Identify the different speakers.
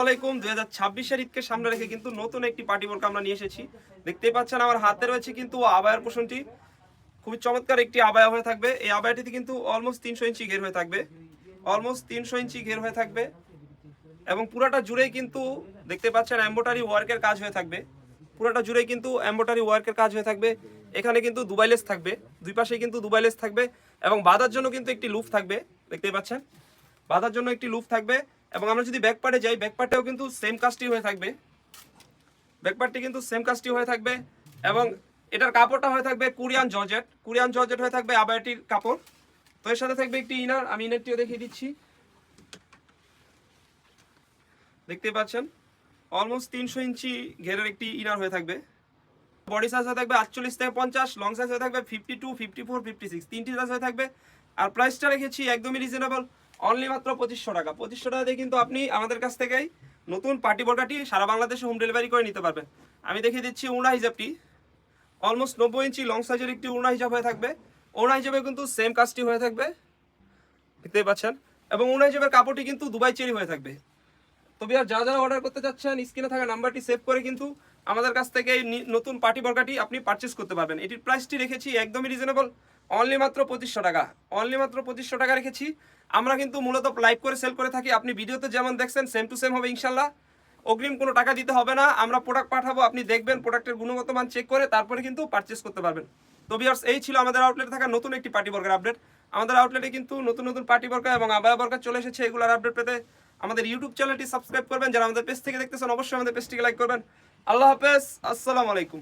Speaker 1: আসসালামাইকুম 2026 ঈদকে সামনে রেখে কিন্তু নতুন একটি পার্টি বোরকা আমরা নিয়ে এসেছি। দেখতেই পাচ্ছেন আমার হাতে রয়েছে কিন্তু আবায়ার পোষণটি খুবই চমৎকার একটি আবায়া হয়ে থাকবে। এই আবায়াটিতে কিন্তু অলমোস্ট 300 ইঞ্চি ঘের হয়ে থাকবে, অলমোস্ট 300 ইঞ্চি ঘের হয়ে থাকবে এবং পুরাটা জুড়েই কিন্তু দেখতে পাচ্ছেন এমব্রয়ডারি ওয়ার্কের কাজ হয়ে থাকবে। পুরাটা জুড়েই কিন্তু এমব্রয়ডারি ওয়ার্কের কাজ হয়ে থাকবে। এখানে কিন্তু দুবাই লেস থাকবে, দুই পাশে কিন্তু দুবাই লেস থাকবে এবং বাঁধার জন্য কিন্তু একটি লুপ থাকবে। দেখতেই পাচ্ছেন বাঁধার জন্য একটি লুপ থাকবে। এবং আমরা যদি ব্যাক পার্টে যাই, ব্যাক পার্টেও কিন্তু সেম কাজটি হয়ে থাকবে, ব্যাক পার্টটি কিন্তু সেম কাজটি হয়ে থাকবে এবং এটার কাপড়টা হয়ে থাকবে কোরিয়ান জর্জেট হয়ে থাকবে আবায়াটির কাপড়। তো এর সাথে থাকবে একটি ইনার, আমি ইনারটিও দেখিয়ে দিচ্ছি। দেখতে পাচ্ছেন অলমোস্ট 300 ইঞ্চি ঘেরের একটি ইনার হয়ে থাকবে। বডি সাইজ হয়ে থাকবে 48 থেকে 50, লং সাইজ হয়ে থাকবে 52, 54, 56, তিনটি সাইজ হয়ে থাকবে। আর প্রাইসটা রেখেছি একদমই রিজনেবল, অনলি মাত্র 2500 টাকা। 2500 টাকা দিয়ে কিন্তু আপনি আমাদের কাছ থেকেই নতুন পার্টি বোরকাটি সারা বাংলাদেশে হোম ডেলিভারি করে নিতে পারবেন। আমি দেখিয়ে দিচ্ছি ওড়না হিজাবটি, অলমোস্ট 90 ইঞ্চি লং সাইজের একটি ওড়না হিজাব হয়ে থাকবে। ওড়না হিজাবে কিন্তু সেম কাজটি হয়ে থাকবে, দেখতেই পাচ্ছেন। এবং ওড়না হিজাবের কাপড়টি কিন্তু দুবাই চেরি হয়ে থাকবে। তবে আর যারা যারা অর্ডার করতে চাচ্ছেন স্ক্রিনে থাকা নাম্বারটি সেভ করে কিন্তু আমাদের কাছ থেকে এই নতুন পার্টি বোরকাটি আপনি পারচেস করতে পারবেন। এটির প্রাইসটি রেখেছি একদমই রিজনেবল, অনলি মাত্র 2500 টাকা, অনলি মাত্র 2500 টাকা রেখেছি। আমরা কিন্তু মূলত লাইভ করে সেল করে থাকি, আপনি ভিডিওতে যেমন দেখছেন সেম টু সেম হবে ইনশাল্লাহ। অগ্রিম কোনো টাকা দিতে হবে না, আমরা প্রোডাক্ট পাঠাবো, আপনি দেখবেন প্রোডাক্টের গুণগত মান চেক করে তারপরে কিন্তু পারচেস করতে পারবেন। তো ভিউয়ার্স, এই ছিল আমাদের আউটলেটে থাকা নতুন একটি পার্টি বোরকার আপডেট। আমাদের আউটলেটে কিন্তু নতুন নতুন পার্টি বোরকা এবং আবায়া বোরকা চলে এসেছে। এগুলোর আপডেট পেতে আমাদের ইউটিউব চ্যানেলটি সাবস্ক্রাইব করবেন। যারা আমাদের পেজ থেকে দেখতেছেন অবশ্যই আমাদের পেজটিকে লাইক করবেন। আল্লাহ হাফেজ, আসসালামু আলাইকুম।